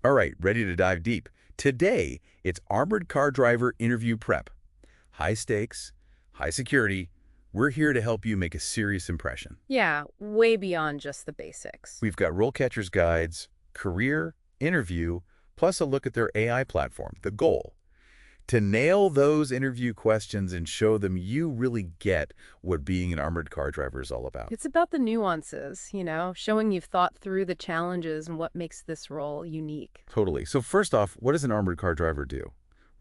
All right, ready to dive deep. Today, it's Armored Car Driver Interview Prep. High stakes, high security. We're here to help you make a serious impression. Yeah, way beyond just the basics. We've got RoleCatcher's guides, career, interview, plus a look at their AI platform, the goal. To nail those interview questions and show them you really get what being an armored car driver is all about. It's about the nuances, showing you've thought through the challenges and what makes this role unique. Totally. So first off, what does an armored car driver do?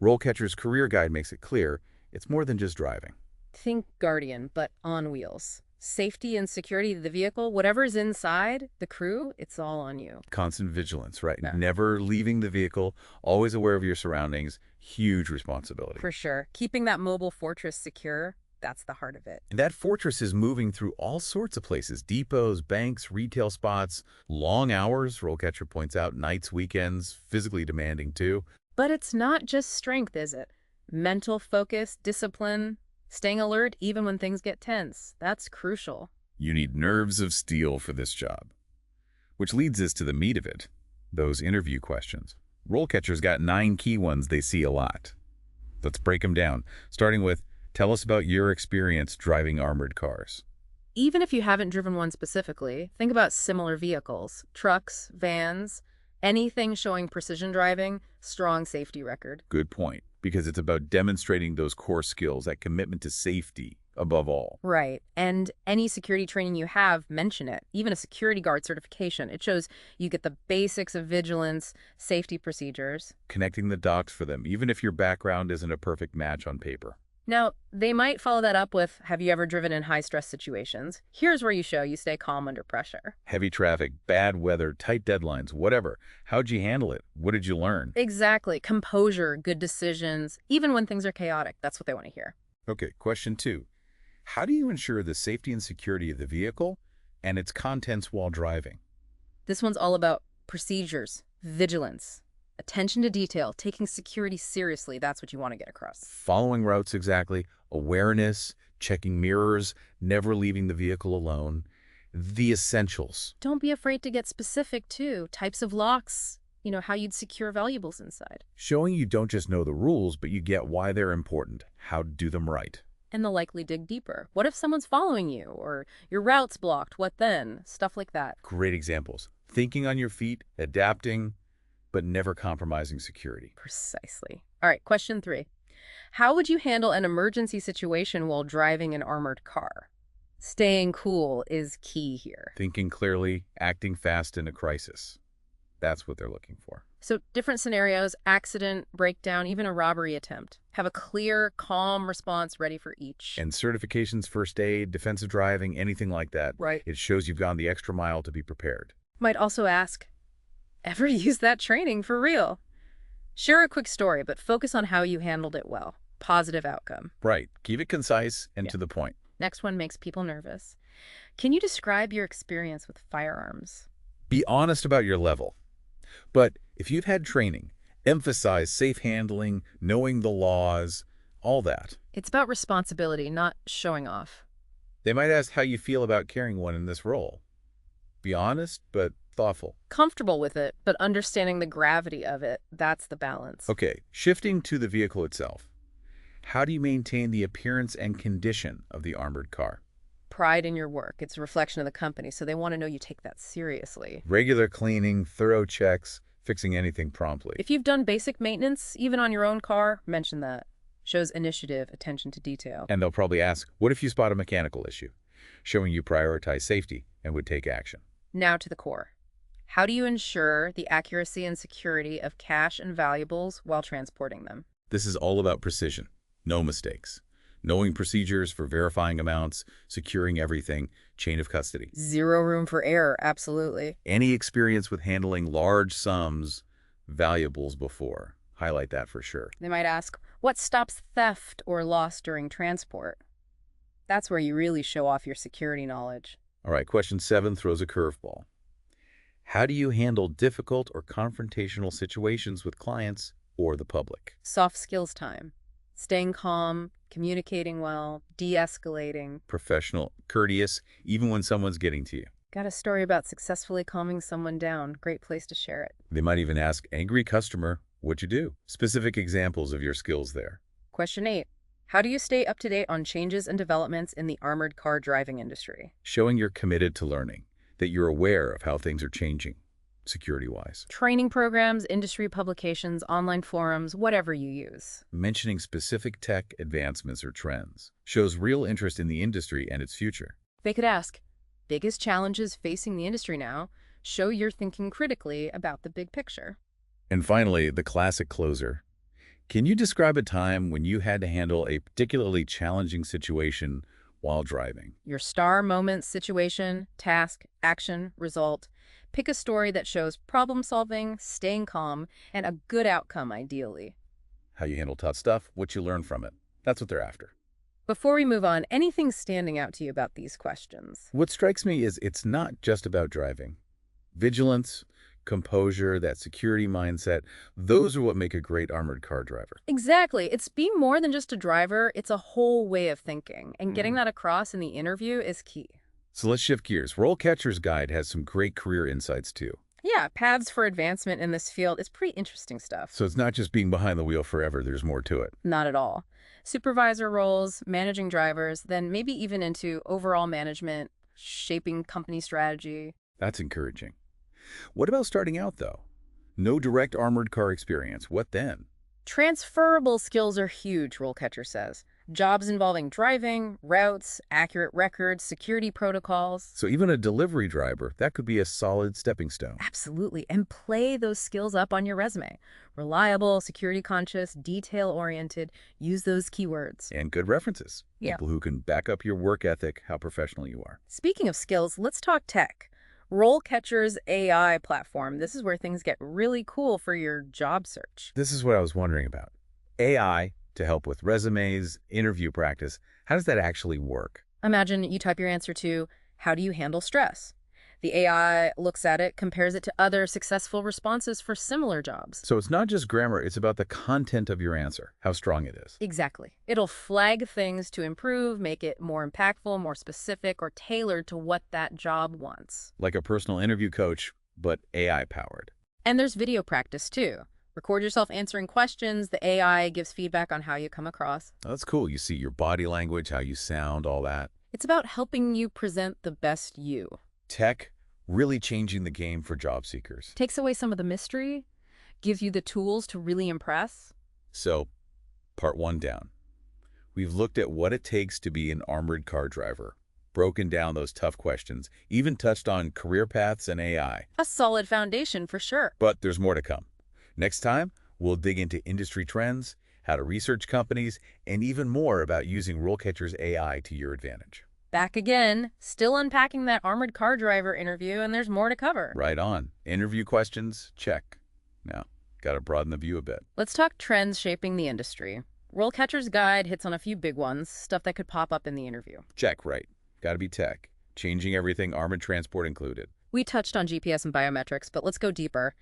RoleCatcher's career guide makes it clear it's more than just driving. Think Guardian, but on wheels. Safety and security of the vehicle, whatever's inside, the crew, it's all on you. Constant vigilance, right? Yeah. Never leaving the vehicle, always aware of your surroundings, huge responsibility. For sure. Keeping that mobile fortress secure, that's the heart of it. And that fortress is moving through all sorts of places, depots, banks, retail spots, long hours, RoleCatcher points out, nights, weekends, physically demanding too. But it's not just strength, is it? Mental focus, discipline, staying alert even when things get tense. That's crucial. You need nerves of steel for this job. Which leads us to the meat of it, those interview questions. RoleCatcher's got 9 key ones they see a lot. Let's break them down, starting with, tell us about your experience driving armored cars. Even if you haven't driven one specifically, think about similar vehicles, trucks, vans, anything showing precision driving, strong safety record. Good point, because it's about demonstrating those core skills, that commitment to safety above all. Right. And any security training you have, mention it. Even a security guard certification. It shows you get the basics of vigilance, safety procedures. Connecting the dots for them, even if your background isn't a perfect match on paper. Now, they might follow that up with, have you ever driven in high-stress situations? Here's where you show you stay calm under pressure. Heavy traffic, bad weather, tight deadlines, whatever. How'd you handle it? What did you learn? Exactly. Composure, good decisions, even when things are chaotic. That's what they want to hear. Okay, question 2. How do you ensure the safety and security of the vehicle and its contents while driving? This one's all about procedures, vigilance, attention to detail, taking security seriously. That's what you want to get across. Following routes exactly, awareness, checking mirrors, never leaving the vehicle alone. The essentials. Don't be afraid to get specific, too. Types of locks, how you'd secure valuables inside. Showing you don't just know the rules, but you get why they're important, how to do them right. And they'll likely dig deeper. What if someone's following you, or your route's blocked? What then? Stuff like that. Great examples. Thinking on your feet, adapting, but never compromising security. Precisely. All right, question 3. How would you handle an emergency situation while driving an armored car? Staying cool is key here. Thinking clearly, acting fast in a crisis. That's what they're looking for. So different scenarios, accident, breakdown, even a robbery attempt. Have a clear, calm response ready for each. And certifications, first aid, defensive driving, anything like that. Right. It shows you've gone the extra mile to be prepared. Might also ask, ever use that training for real? Share a quick story, but focus on how you handled it well. Positive outcome. Right. Keep it concise and to the point. Next one makes people nervous. Can you describe your experience with firearms? Be honest about your level. But if you've had training, emphasize safe handling, knowing the laws, all that. It's about responsibility, not showing off. They might ask how you feel about carrying one in this role. Be honest, but thoughtful. Comfortable with it, but understanding the gravity of it, that's the balance. Okay, shifting to the vehicle itself. How do you maintain the appearance and condition of the armored car? Pride in your work. It's a reflection of the company, so they want to know you take that seriously. Regular cleaning, thorough checks, fixing anything promptly. If you've done basic maintenance, even on your own car, mention that. Shows initiative, attention to detail. And they'll probably ask, what if you spot a mechanical issue? Showing you prioritize safety and would take action. Now to the core. How do you ensure the accuracy and security of cash and valuables while transporting them? This is all about precision. No mistakes. Knowing procedures for verifying amounts, securing everything, chain of custody. Zero room for error, absolutely. Any experience with handling large sums, valuables before. Highlight that for sure. They might ask, what stops theft or loss during transport? That's where you really show off your security knowledge. All right, question 7 throws a curveball. How do you handle difficult or confrontational situations with clients or the public? Soft skills time. Staying calm, communicating well, de-escalating. Professional, courteous, even when someone's getting to you. Got a story about successfully calming someone down. Great place to share it. They might even ask, angry customer, what'd you do? Specific examples of your skills there. Question 8. How do you stay up to date on changes and developments in the armored car driving industry? Showing you're committed to learning, that you're aware of how things are changing, security-wise. Training programs, industry publications, online forums, whatever you use. Mentioning specific tech advancements or trends shows real interest in the industry and its future. They could ask, biggest challenges facing the industry now? Show you're thinking critically about the big picture. And finally, the classic closer. Can you describe a time when you had to handle a particularly challenging situation while driving? Your star moment, situation, task, action, result. Pick a story that shows problem solving, staying calm, and a good outcome ideally. How you handle tough stuff, what you learn from it. That's what they're after. Before we move on, anything standing out to you about these questions? What strikes me is it's not just about driving. Vigilance, composure, that security mindset, those are what make a great armored car driver. Exactly. It's being more than just a driver. It's a whole way of thinking. And getting that across in the interview is key. So let's shift gears. RoleCatcher's Guide has some great career insights too. Yeah, paths for advancement in this field is pretty interesting stuff. So it's not just being behind the wheel forever, there's more to it. Not at all. Supervisor roles, managing drivers, then maybe even into overall management, shaping company strategy. That's encouraging. What about starting out though? No direct armored car experience. What then? Transferable skills are huge, RoleCatcher says. Jobs involving driving, routes, accurate records, security protocols. So even a delivery driver, that could be a solid stepping stone. Absolutely. And play those skills up on your resume. Reliable, security conscious, detail-oriented. Use those keywords. And good references. Yeah. People who can back up your work ethic, how professional you are. Speaking of skills, let's talk tech. RoleCatcher's AI platform. This is where things get really cool for your job search. This is what I was wondering about. AI to help with resumes, interview practice. How does that actually work? Imagine you type your answer to, how do you handle stress? The AI looks at it, compares it to other successful responses for similar jobs. So it's not just grammar, it's about the content of your answer, how strong it is. Exactly. It'll flag things to improve, make it more impactful, more specific, or tailored to what that job wants. Like a personal interview coach, but AI-powered. And there's video practice, too. Record yourself answering questions. The AI gives feedback on how you come across. Oh, that's cool. You see your body language, how you sound, all that. It's about helping you present the best you. Tech really changing the game for job seekers. Takes away some of the mystery, gives you the tools to really impress. So, part 1 down. We've looked at what it takes to be an armored car driver, broken down those tough questions, even touched on career paths and AI. A solid foundation for sure. But there's more to come. Next time, we'll dig into industry trends, how to research companies, and even more about using RoleCatcher's AI to your advantage. Back again, still unpacking that armored car driver interview, and there's more to cover. Right on. Interview questions? Check. Now, got to broaden the view a bit. Let's talk trends shaping the industry. RoleCatcher's Guide hits on a few big ones, stuff that could pop up in the interview. Check, right. Got to be tech. Changing everything, armored transport included. We touched on GPS and biometrics, but let's go deeper.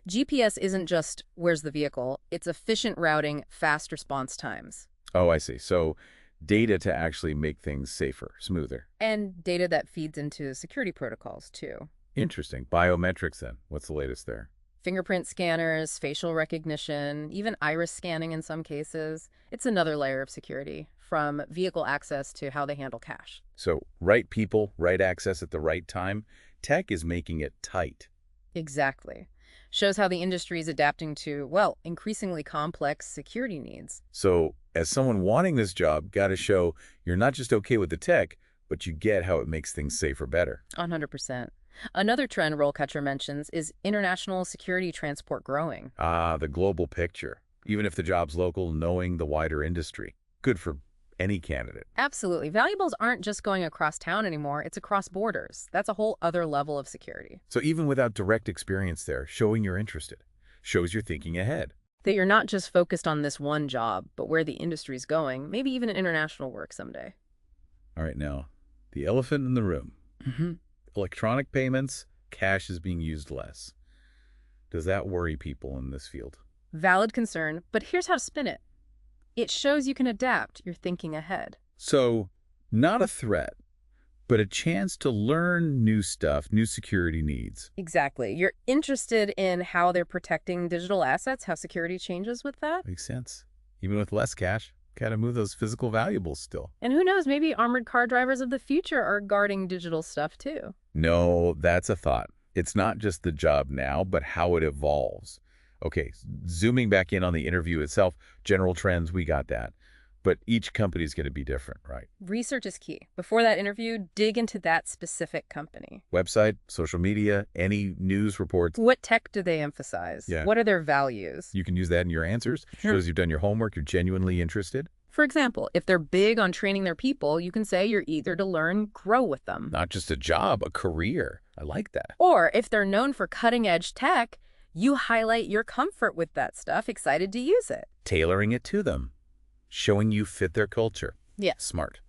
GPS isn't just where's the vehicle, it's efficient routing, fast response times. Oh, I see. So data to actually make things safer, smoother. And data that feeds into security protocols, too. Interesting. Biometrics, then. What's the latest there? Fingerprint scanners, facial recognition, even iris scanning in some cases. It's another layer of security, from vehicle access to how they handle cash. So right people, right access at the right time. Tech is making it tight. Exactly. Shows how the industry is adapting to, well, increasingly complex security needs. So as someone wanting this job, got to show you're not just okay with the tech, but you get how it makes things safer better. 100%. Another trend RoleCatcher mentions is international security transport growing. Ah, the global picture. Even if the job's local, knowing the wider industry. Good for any candidate. Absolutely. Valuables aren't just going across town anymore, it's across borders. That's a whole other level of security. So even without direct experience there, showing you're interested shows you're thinking ahead. That you're not just focused on this one job, but where the industry's going, maybe even international work someday. All right, now, the elephant in the room. Electronic payments, cash is being used less. Does that worry people in this field? Valid concern, but here's how to spin it. It shows you can adapt, you're thinking ahead. So, not a threat, but a chance to learn new stuff, new security needs. Exactly. You're interested in how they're protecting digital assets, how security changes with that. Makes sense. Even with less cash, gotta move those physical valuables still. And who knows, maybe armored car drivers of the future are guarding digital stuff too. No, that's a thought. It's not just the job now, but how it evolves. Okay, zooming back in on the interview itself, general trends, we got that. But each company is going to be different, right? Research is key. Before that interview, dig into that specific company. Website, social media, any news reports. What tech do they emphasize? Yeah. What are their values? You can use that in your answers. Sure. Shows you've done your homework, you're genuinely interested. For example, if they're big on training their people, you can say you're eager to learn, grow with them. Not just a job, a career. I like that. Or if they're known for cutting-edge tech, you highlight your comfort with that stuff, excited to use it. Tailoring it to them. Showing you fit their culture. Yeah. Smart.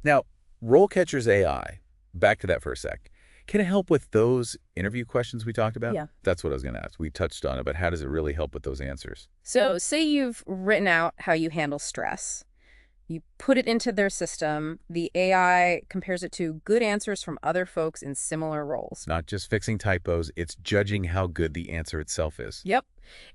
Now, RoleCatcher's AI, back to that for a sec, can it help with those interview questions we talked about? Yeah. That's what I was going to ask. We touched on it, but how does it really help with those answers? So say you've written out how you handle stress. You put it into their system. The AI compares it to good answers from other folks in similar roles. It's not just fixing typos, it's judging how good the answer itself is. Yep.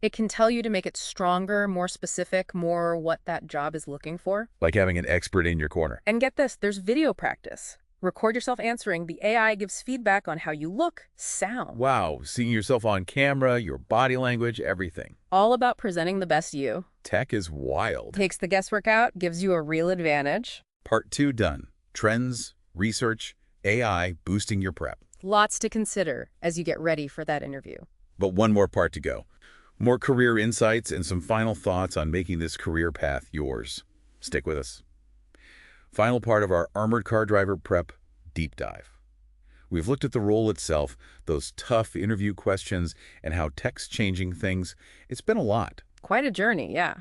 It can tell you to make it stronger, more specific, more what that job is looking for. Like having an expert in your corner. And get this, there's video practice. Record yourself answering. The AI gives feedback on how you look, sound. Wow, seeing yourself on camera, your body language, everything. All about presenting the best you. Tech is wild. Takes the guesswork out, gives you a real advantage. Part 2 done. Trends, research, AI boosting your prep. Lots to consider as you get ready for that interview. But one more part to go. More career insights and some final thoughts on making this career path yours. Stick with us. Final part of our Armored Car Driver Prep Deep Dive. We've looked at the role itself, those tough interview questions, and how tech's changing things. It's been a lot. Quite a journey, yeah.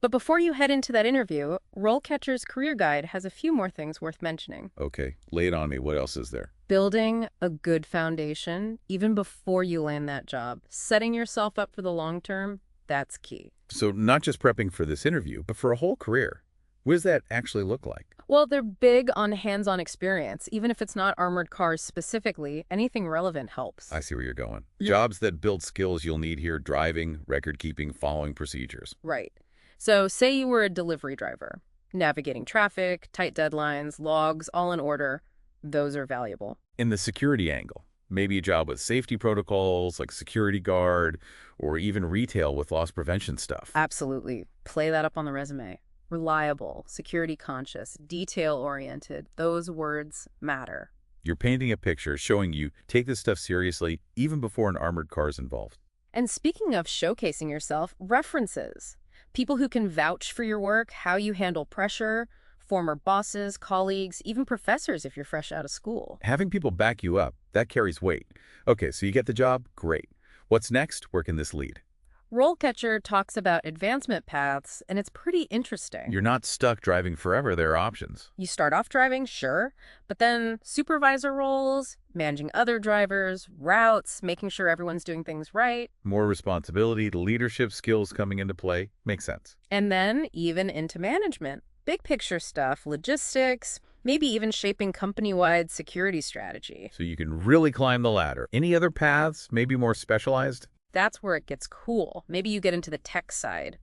But before you head into that interview, RoleCatcher's Career Guide has a few more things worth mentioning. Okay, lay it on me. What else is there? Building a good foundation, even before you land that job. Setting yourself up for the long term, that's key. So not just prepping for this interview, but for a whole career. What does that actually look like? Well, they're big on hands-on experience. Even if it's not armored cars specifically, anything relevant helps. I see where you're going. Yeah. Jobs that build skills you'll need here: driving, record-keeping, following procedures. Right. So say you were a delivery driver. Navigating traffic, tight deadlines, logs, all in order. Those are valuable. In the security angle, maybe a job with safety protocols like security guard, or even retail with loss prevention stuff. Absolutely. Play that up on the resume. Reliable, security conscious, detail-oriented. Those words matter. You're painting a picture showing you take this stuff seriously even before an armored car is involved. And speaking of showcasing yourself, references. People who can vouch for your work, how you handle pressure, former bosses, colleagues, even professors if you're fresh out of school. Having people back you up, that carries weight. Okay, so you get the job, great. What's next? Where can this lead? RoleCatcher talks about advancement paths, and it's pretty interesting. You're not stuck driving forever. There are options. You start off driving, sure, but then supervisor roles, managing other drivers, routes, making sure everyone's doing things right. More responsibility, leadership skills coming into play. Makes sense. And then even into management. Big picture stuff, logistics, maybe even shaping company-wide security strategy. So you can really climb the ladder. Any other paths, maybe more specialized? That's where it gets cool. Maybe you get into the tech side.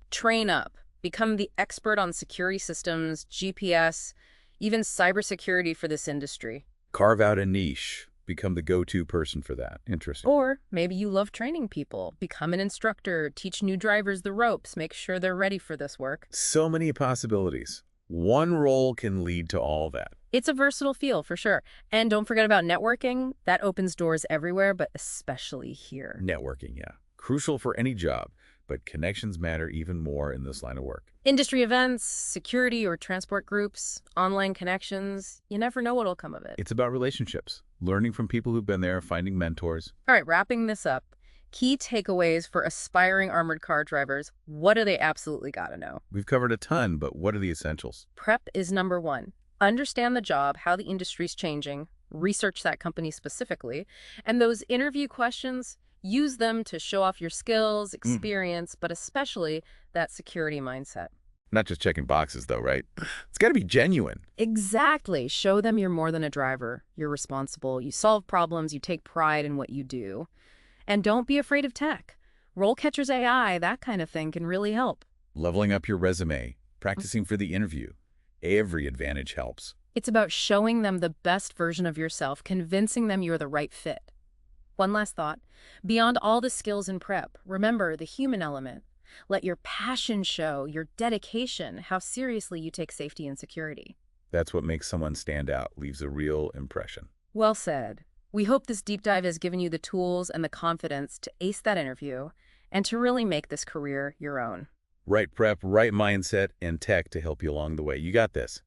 Train up. Become the expert on security systems, GPS, even cybersecurity for this industry. Carve out a niche. Become the go-to person for that. Interesting. Or maybe you love training people. Become an instructor, teach new drivers the ropes, make sure they're ready for this work. So many possibilities. One role can lead to all that. It's a versatile field for sure. And don't forget about networking. That opens doors everywhere, but especially here. Networking, yeah. Crucial for any job, but connections matter even more in this line of work. Industry events, security or transport groups, online connections. You never know what'll come of it. It's about relationships, learning from people who've been there, finding mentors. All right, wrapping this up. Key takeaways for aspiring armored car drivers. What do they absolutely got to know? We've covered a ton, but what are the essentials? Prep is number one. Understand the job, how the industry's changing, research that company specifically, and those interview questions, use them to show off your skills, experience, but especially that security mindset. Not just checking boxes, though, right? It's got to be genuine. Exactly. Show them you're more than a driver. You're responsible. You solve problems. You take pride in what you do. And don't be afraid of tech. RoleCatcher's AI, that kind of thing can really help. Leveling up your resume, practicing for the interview. Every advantage helps. It's about showing them the best version of yourself, convincing them you're the right fit. One last thought. Beyond all the skills and prep, remember the human element. Let your passion show, your dedication, how seriously you take safety and security. That's what makes someone stand out, leaves a real impression. Well said. We hope this deep dive has given you the tools and the confidence to ace that interview and to really make this career your own. Right prep, right mindset, and tech to help you along the way. You got this.